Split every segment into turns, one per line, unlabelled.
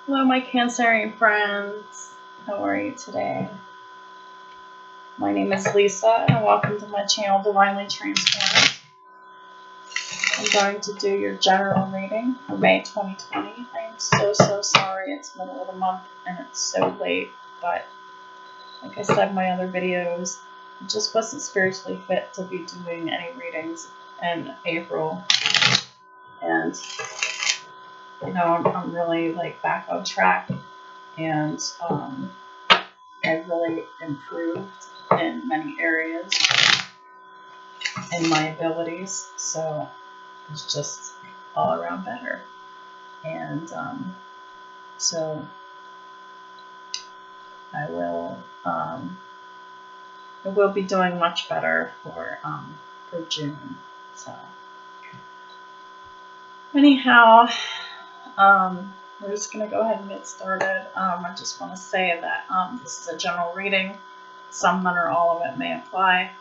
Hello, my Cancerian friends. How are you today? My name is Lisa, and welcome to my channel, Divinely Transformed. I'm going to do your general reading for May 2020. I am so sorry. It's middle of the month, and it's so late, but like I said in my other videos, I just wasn't spiritually fit to be doing any readings in April, and I'm really back on track, and I've really improved in many areas in my abilities, so it's just all around better. And so I will be doing much better for June. So anyhow, we're just gonna go ahead and get started. I just want to say that this is a general reading. Some, none, or all of it may apply.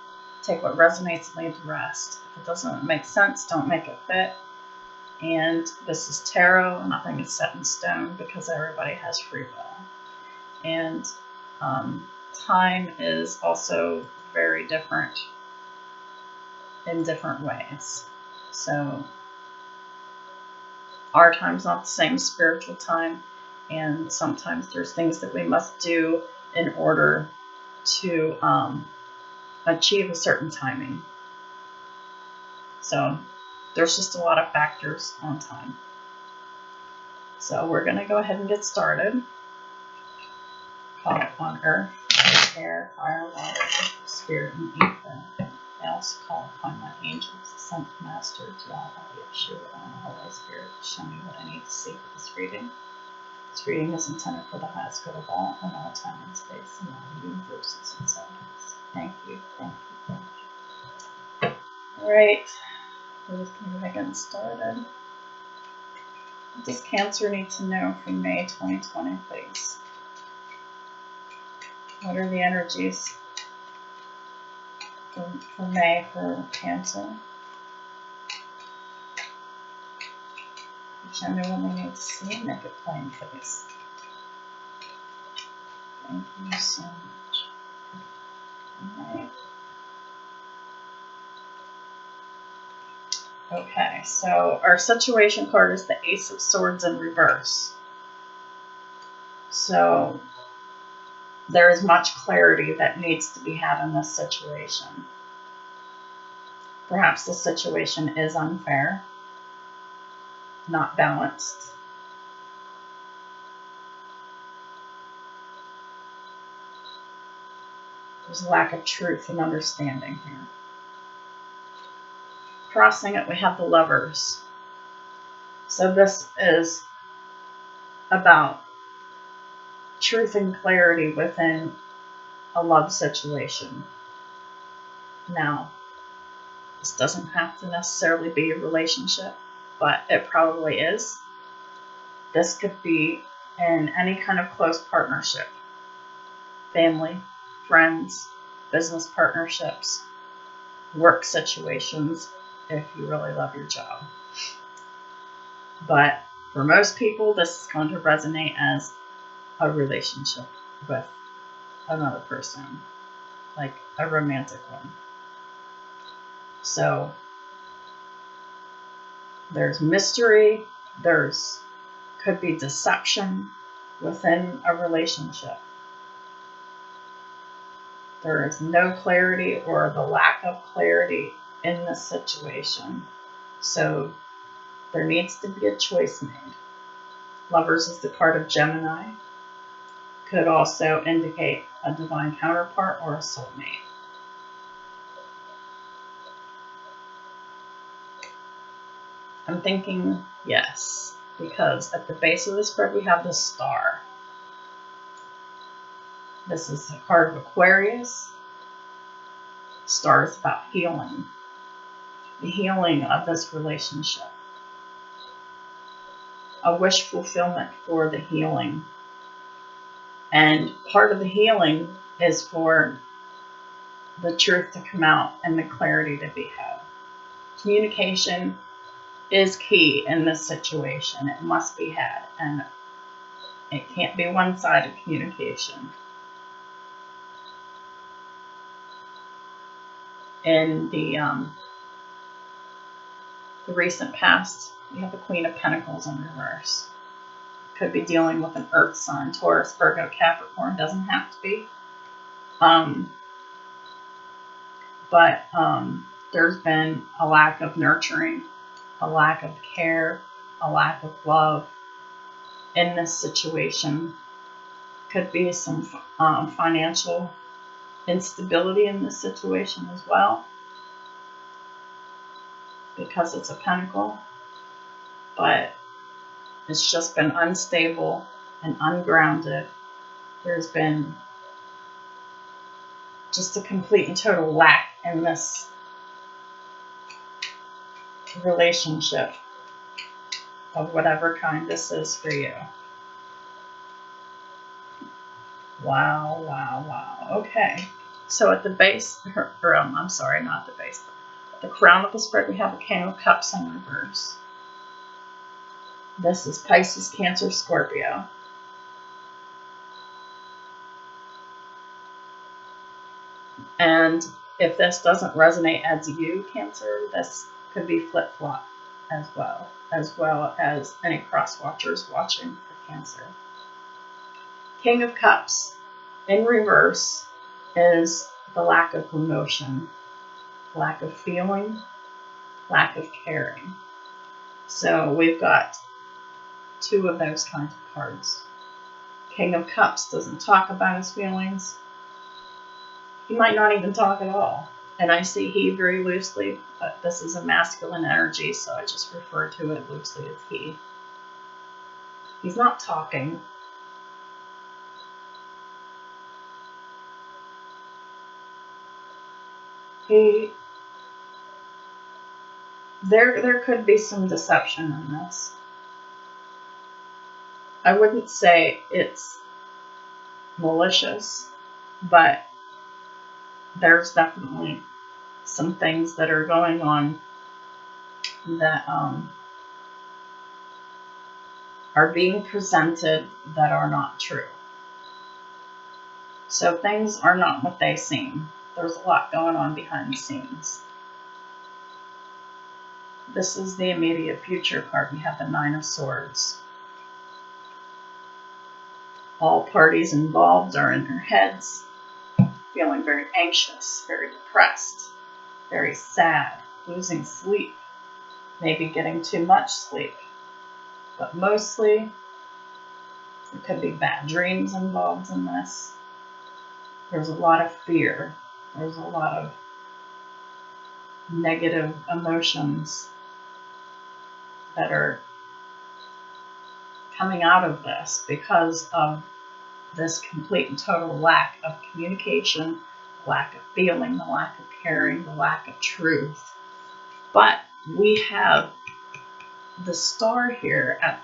Take what resonates and leave the rest. If it doesn't make sense, don't make it fit. And this is tarot. Nothing is set in stone because everybody has free will. And time is also very different in different ways. So our time's not the same as spiritual time, and sometimes there's things that we must do in order to achieve a certain timing. So there's just a lot of factors on time. So we're going to go ahead and get started. Call upon earth, air, fire, water, spirit, and ether. I also call upon my angels, Ascent Master, Jah, Yeshua, and the Holy Spirit to show me what I need to see for this reading. This reading is intended for the highest good of all, in all time and space, and all universes and settings. Thank you, thank you, thank you. Alright, we're just going to go ahead and get started. What does Cancer need to know for May 2020, please? What are the energies for May for Cancer? Show me what we need to see. Make it plain, please. Thank you so much. Alright. Okay, so our situation card is the Ace of Swords in reverse. So there is much clarity that needs to be had in this situation. Perhaps the situation is unfair, not balanced. There's a lack of truth and understanding here. Crossing it, we have the Lovers. So this is about truth and clarity within a love situation. Now, this doesn't have to necessarily be a relationship, but it probably is. This could be in any kind of close partnership. Family, friends, business partnerships, work situations, if you really love your job. But for most people, this is going to resonate as a relationship with another person, like a romantic one. So there's mystery, could be deception within a relationship. There is no clarity or the lack of clarity in this situation. So there needs to be a choice made. Lovers is the card of Gemini. Could also indicate a divine counterpart or a soulmate. I'm thinking yes, because at the base of the spread we have the Star. This is a card of Aquarius. Star is about healing. The healing of this relationship. A wish fulfillment for the healing. And part of the healing is for the truth to come out and the clarity to be had. Communication is key in this situation. It must be had. And It can't be one-sided communication. In the recent past, we have the Queen of Pentacles in reverse. Could be dealing with an Earth sign, Taurus, Virgo, Capricorn. Doesn't have to be. But there's been a lack of nurturing, a lack of care, a lack of love in this situation. Could be some financial instability in this situation as well, because it's a pentacle. But it's just been unstable and ungrounded. There's been just a complete and total lack in this relationship of whatever kind this is for you. Wow, wow, wow. Okay. So at the base, I'm sorry, not the base. At the crown of the spread, we have a King of Cups in reverse. This is Pisces, Cancer, Scorpio. And if this doesn't resonate as you, Cancer, this could be flip-flop as well as any cross-watchers watching for Cancer. King of Cups in reverse is the lack of emotion, lack of feeling, lack of caring. So we've got two of those kinds of cards. King of Cups doesn't talk about his feelings. He might not even talk at all. And I say he very loosely, but this is a masculine energy, so I just refer to it loosely as he. He's not talking. There could be some deception in this. I wouldn't say it's malicious, but there's definitely some things that are going on that are being presented that are not true. So things are not what they seem. There's a lot going on behind the scenes. This is the immediate future card. We have the Nine of Swords. All parties involved are in their heads, feeling very anxious, very depressed, very sad, losing sleep, maybe getting too much sleep. But mostly, there could be bad dreams involved in this. There's a lot of fear. There's a lot of negative emotions that are coming out of this because of this complete and total lack of communication, lack of feeling, the lack of caring, the lack of truth. But we have the star here at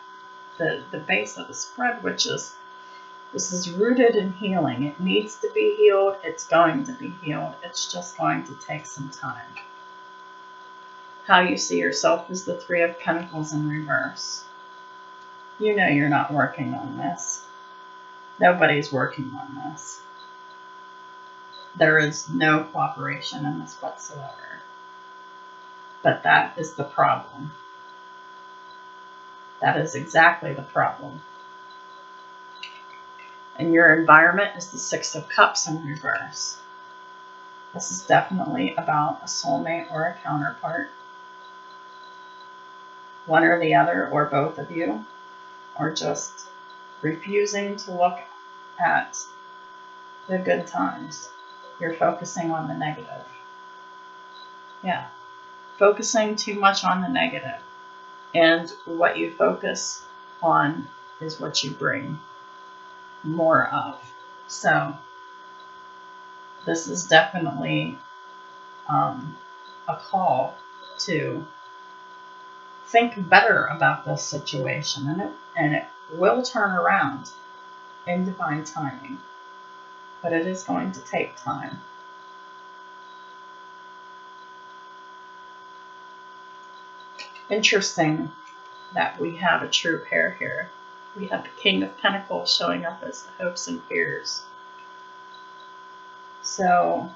the base of the spread, which is, this is rooted in healing. It needs to be healed. It's going to be healed. It's just going to take some time. How you see yourself is the Three of Pentacles in reverse. You know you're not working on this. Nobody's working on this. There is no cooperation in this whatsoever. But that is the problem. That is exactly the problem. And your environment is the Six of Cups in reverse. This is definitely about a soulmate or a counterpart. One or the other, or both of you, or just refusing to look at the good times. You're focusing on the negative. Yeah, focusing too much on the negative. And what you focus on is what you bring more of. So this is definitely a call to think better about this situation, and it will turn around in divine timing, but it is going to take time. Interesting that we have a true pair here. we have the King of Pentacles showing up as the hopes and fears. So,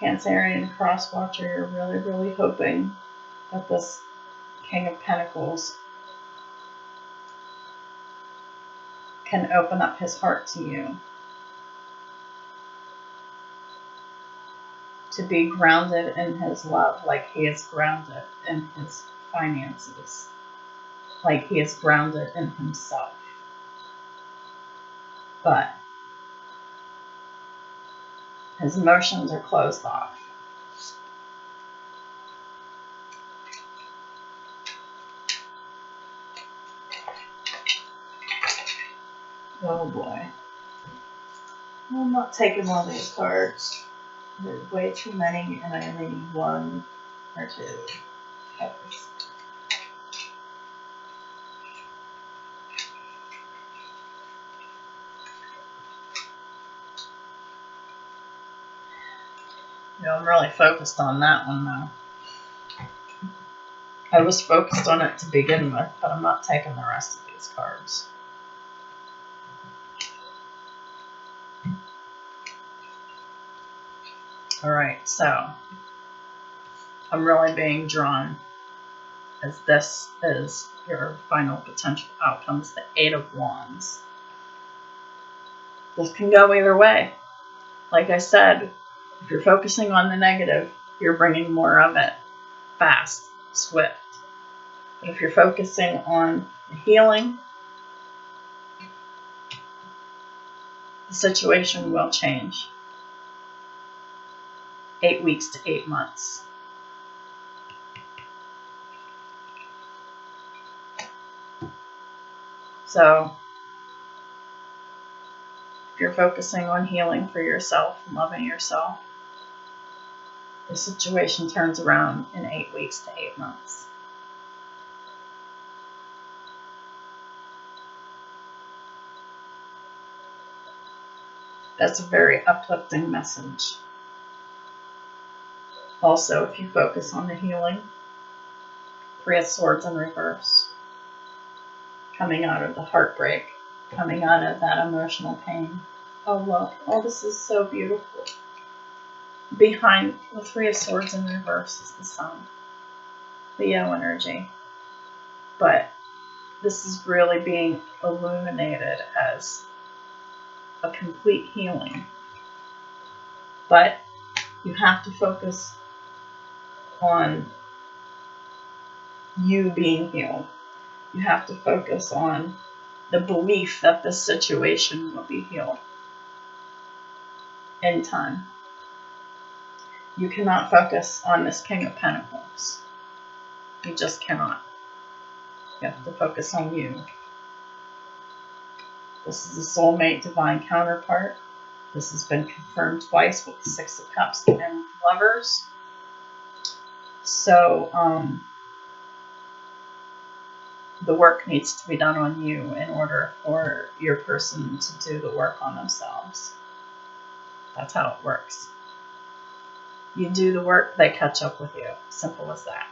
Cancerian Crosswatcher, you're really, really hoping that this King of Pentacles can open up his heart to you. To be grounded in his love like he is grounded in his finances. Like he is grounded in himself. But his emotions are closed off. Oh boy. I'm not taking one of these cards. There's way too many and I only need one or two cards. I'm really focused on that one though. I was focused on it to begin with, but I'm not taking the rest of these cards. Alright, so I'm really being drawn as this is your final potential outcomes, the Eight of Wands. This can go either way. Like I said, if you're focusing on the negative, you're bringing more of it fast, swift. But if you're focusing on the healing, the situation will change. 8 weeks to 8 months. So, if you're focusing on healing for yourself and loving yourself, the situation turns around in 8 weeks to 8 months. That's a very uplifting message. Also, if you focus on the healing, Three of Swords in reverse. Coming out of the heartbreak, coming out of that emotional pain. Oh look, oh this is so beautiful. Behind the Three of Swords in reverse is the Sun. Leo energy. But this is really being illuminated as a complete healing. But you have to focus on you being healed. You have to focus on the belief that this situation will be healed in time. You cannot focus on this King of Pentacles. You just cannot. You have to focus on you. This is a soulmate divine counterpart. This has been confirmed twice with the Six of Cups and Lovers. So, the work needs to be done on you in order for your person to do the work on themselves. That's how it works. You do the work, they catch up with you. Simple as that.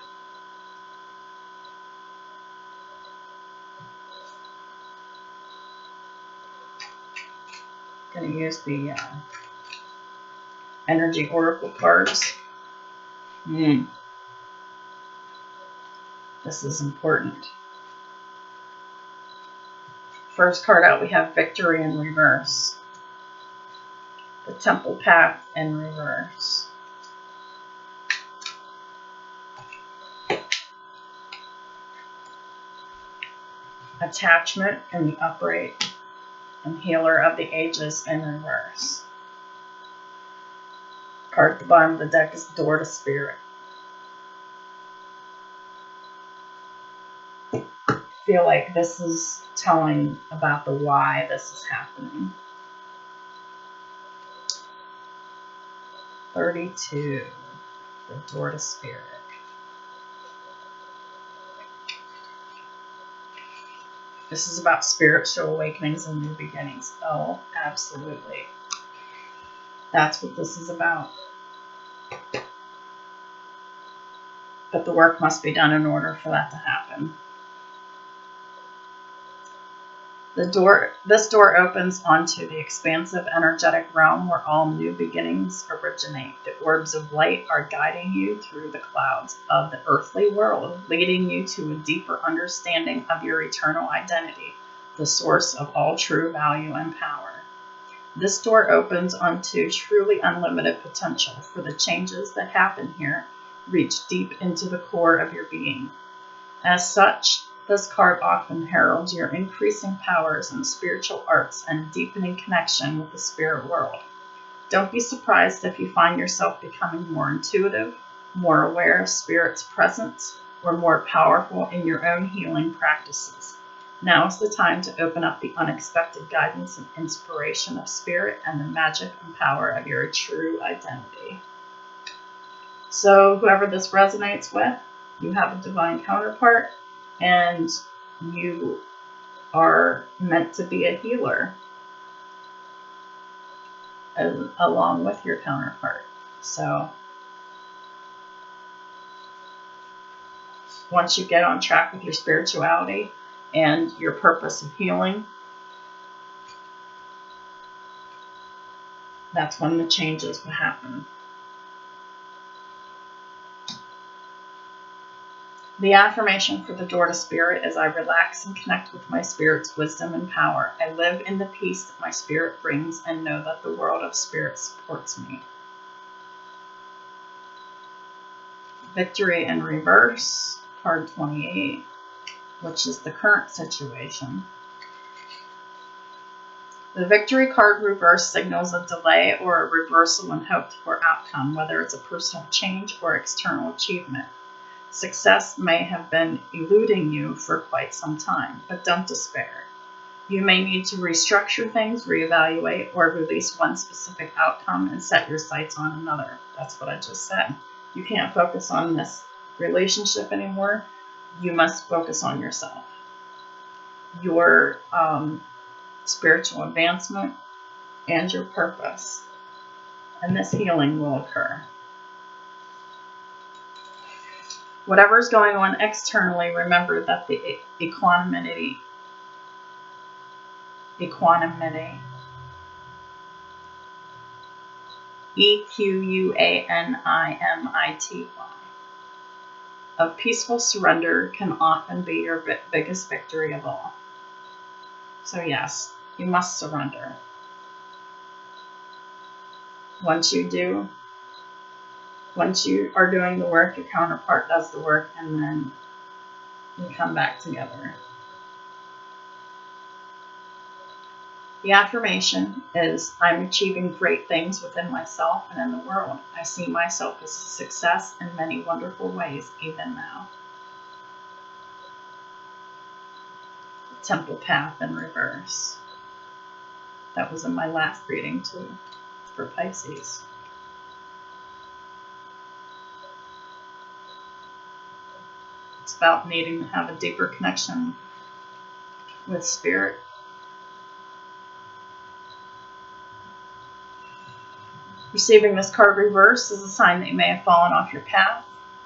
I'm going to use the Energy Oracle cards. This is important. First card out, we have Victory in reverse. The Temple Path in reverse. Attachment in the upright. And Healer of the Ages in reverse. Card at the bottom of the deck is Door to Spirit. I feel like this is telling about the why this is happening. 32. The Door to Spirit. This is about spiritual awakenings and new beginnings. Oh, absolutely. That's what this is about. But the work must be done in order for that to happen. This door opens onto the expansive energetic realm where all new beginnings originate. The orbs of light are guiding you through the clouds of the earthly world, leading you to a deeper understanding of your eternal identity, the source of all true value and power. This door opens onto truly unlimited potential, for the changes that happen here reach deep into the core of your being. As such, this card often heralds your increasing powers in spiritual arts and deepening connection with the spirit world. Don't be surprised if you find yourself becoming more intuitive, more aware of spirit's presence, or more powerful in your own healing practices. Now is the time to open up the unexpected guidance and inspiration of spirit and the magic and power of your true identity. So whoever this resonates with, you have a divine counterpart, and you are meant to be a healer along with your counterpart. So once you get on track with your spirituality and your purpose of healing, that's when the changes will happen. The affirmation for the door to spirit is: I relax and connect with my spirit's wisdom and power. I live in the peace that my spirit brings and know that the world of spirit supports me. Victory in reverse, card 28, which is the current situation. The victory card reverse signals a delay or a reversal in hoped for outcome, whether it's a personal change or external achievement. Success may have been eluding you for quite some time, but don't despair. You may need to restructure things, reevaluate, or release one specific outcome and set your sights on another. That's what I just said. You can't focus on this relationship anymore. You must focus on yourself, your spiritual advancement, and your purpose. And this healing will occur. Whatever's going on externally, remember that the equanimity, equanimity, of peaceful surrender can often be your biggest victory of all. So yes, you must surrender. Once you do, once you are doing the work, your counterpart does the work, and then you come back together. The affirmation is: I'm achieving great things within myself and in the world. I see myself as a success in many wonderful ways, even now. The Temple Path in reverse. That was in my last reading too, for Pisces. It's about needing to have a deeper connection with spirit. Receiving this card reverse is a sign that you may have fallen off your path.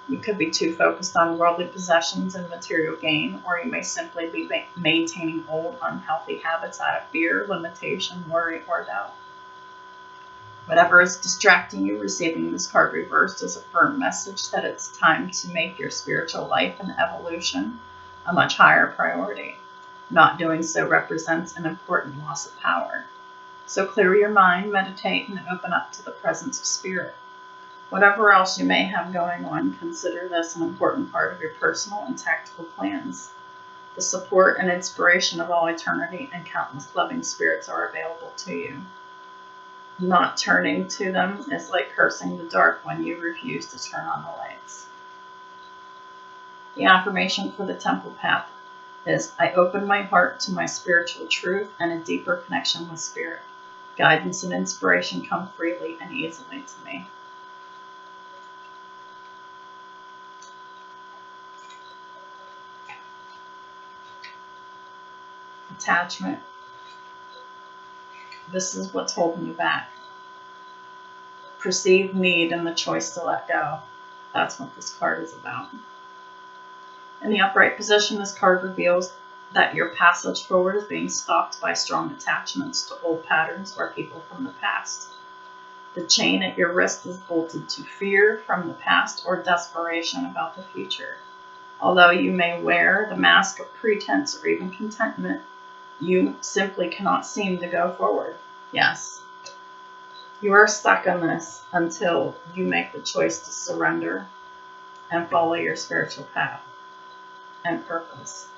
You could be too focused on worldly possessions and material gain, or you may simply be maintaining old, unhealthy habits out of fear, limitation, worry, or doubt. Whatever is distracting you, receiving this card reversed is a firm message that it's time to make your spiritual life and evolution a much higher priority. Not doing so represents an important loss of power. So clear your mind, meditate, and open up to the presence of spirit. Whatever else you may have going on, consider this an important part of your personal and tactical plans. The support and inspiration of all eternity and countless loving spirits are available to you. Not turning to them is like cursing the dark when you refuse to turn on the lights. The affirmation for the Temple Path is: I open my heart to my spiritual truth and a deeper connection with spirit. Guidance and inspiration come freely and easily to me. Attachment. This is what's holding you back. Perceived need and the choice to let go. That's what this card is about. In the upright position, this card reveals that your passage forward is being stopped by strong attachments to old patterns or people from the past. The chain at your wrist is bolted to fear from the past or desperation about the future. Although you may wear the mask of pretense or even contentment, you simply cannot seem to go forward. Yes, you are stuck in this until you make the choice to surrender and follow your spiritual path and purpose.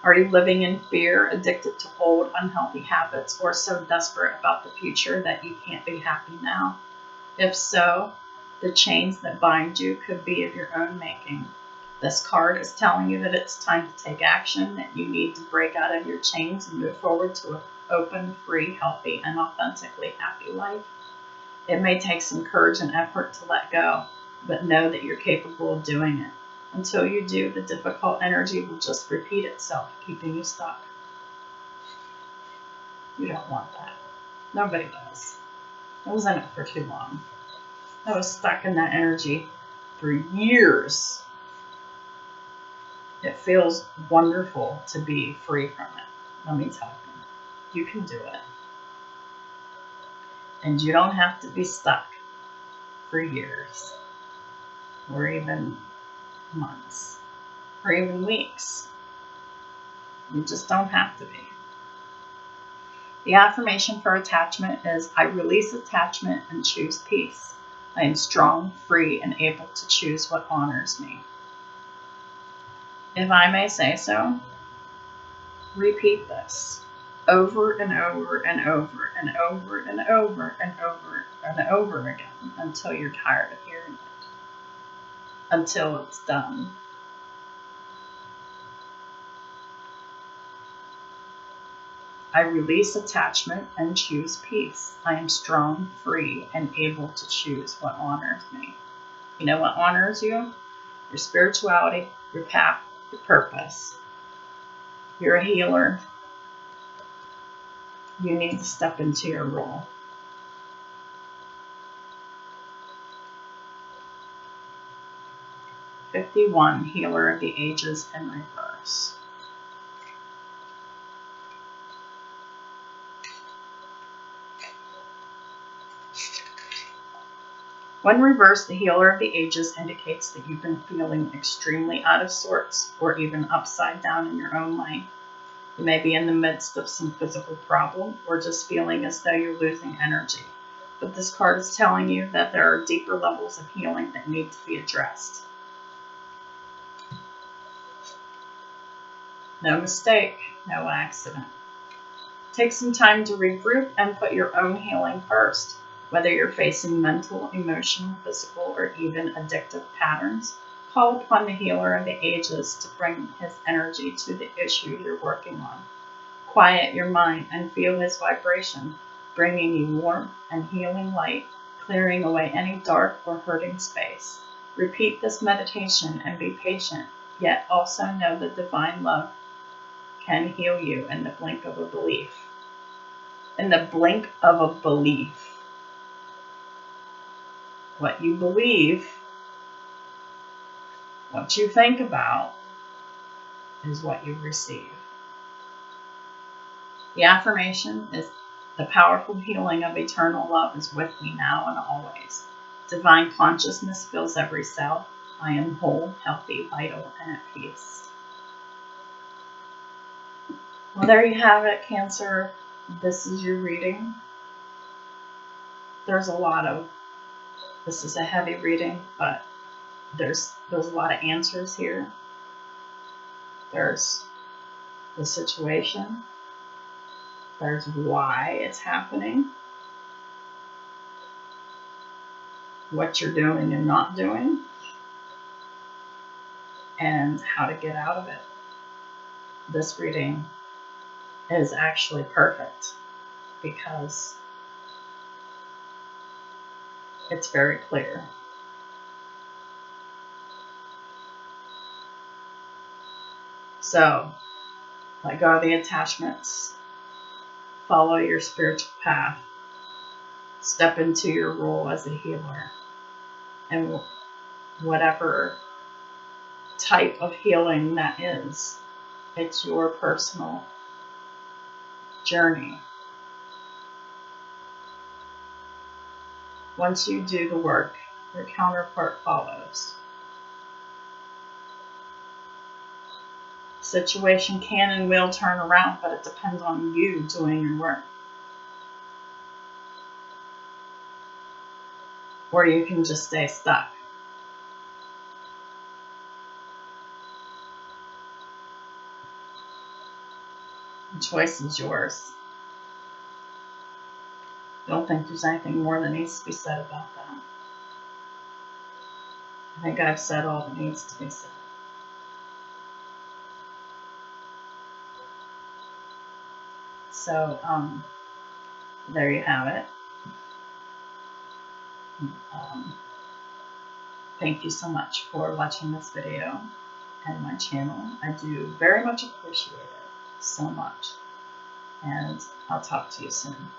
Are you living in fear, addicted to old, unhealthy habits, or so desperate about the future that you can't be happy now? If so, the chains that bind you could be of your own making. This card is telling you that it's time to take action, that you need to break out of your chains and move forward to an open, free, healthy, and authentically happy life. It may take some courage and effort to let go, but know that you're capable of doing it. Until you do, the difficult energy will just repeat itself, keeping you stuck. You don't want that. Nobody does. I was in it for too long. I was stuck in that energy for years. It feels wonderful to be free from it. Let me tell you, you can do it. And you don't have to be stuck for years, or even months, or even weeks. You just don't have to be. The affirmation for attachment is, I release attachment and choose peace. I am strong, free, and able to choose what honors me. If I may say so, repeat this over and over and over and over and over and over and over again until you're tired of hearing it, until it's done. I release attachment and choose peace. I am strong, free, and able to choose what honors me. You know what honors you? Your spirituality, your path, your purpose. You're a healer. You need to step into your role. #51, Healer of the Ages in reverse. When reversed, the Healer of the Ages indicates that you've been feeling extremely out of sorts or even upside down in your own life. You may be in the midst of some physical problem or just feeling as though you're losing energy. But this card is telling you that there are deeper levels of healing that need to be addressed. No mistake, no accident. Take some time to regroup and put your own healing first. Whether you're facing mental, emotional, physical, or even addictive patterns, call upon the Healer of the Ages to bring his energy to the issue you're working on. Quiet your mind and feel his vibration, bringing you warmth and healing light, clearing away any dark or hurting space. Repeat this meditation and be patient, yet also know that divine love can heal you in the blink of a belief. In the blink of a belief. What you believe, what you think about, is what you receive. The affirmation is, the powerful healing of eternal love is with me now and always. Divine consciousness fills every cell. I am whole, healthy, vital, and at peace. Well, there you have it, Cancer. This is your reading. This is a heavy reading, but there's a lot of answers here. There's the situation. There's why it's happening. What you're doing and not doing. And how to get out of it. This reading is actually perfect because it's very clear. So, let go of the attachments. Follow your spiritual path. Step into your role as a healer. And whatever type of healing that is. It's your personal journey. Once you do the work, your counterpart follows. Situation can and will turn around, but it depends on you doing your work. Or you can just stay stuck. The choice is yours. Don't think there's anything more that needs to be said about that. I think I've said all that needs to be said. So, there you have it. Thank you so much for watching this video and my channel. I do very much appreciate it so much. And I'll talk to you soon.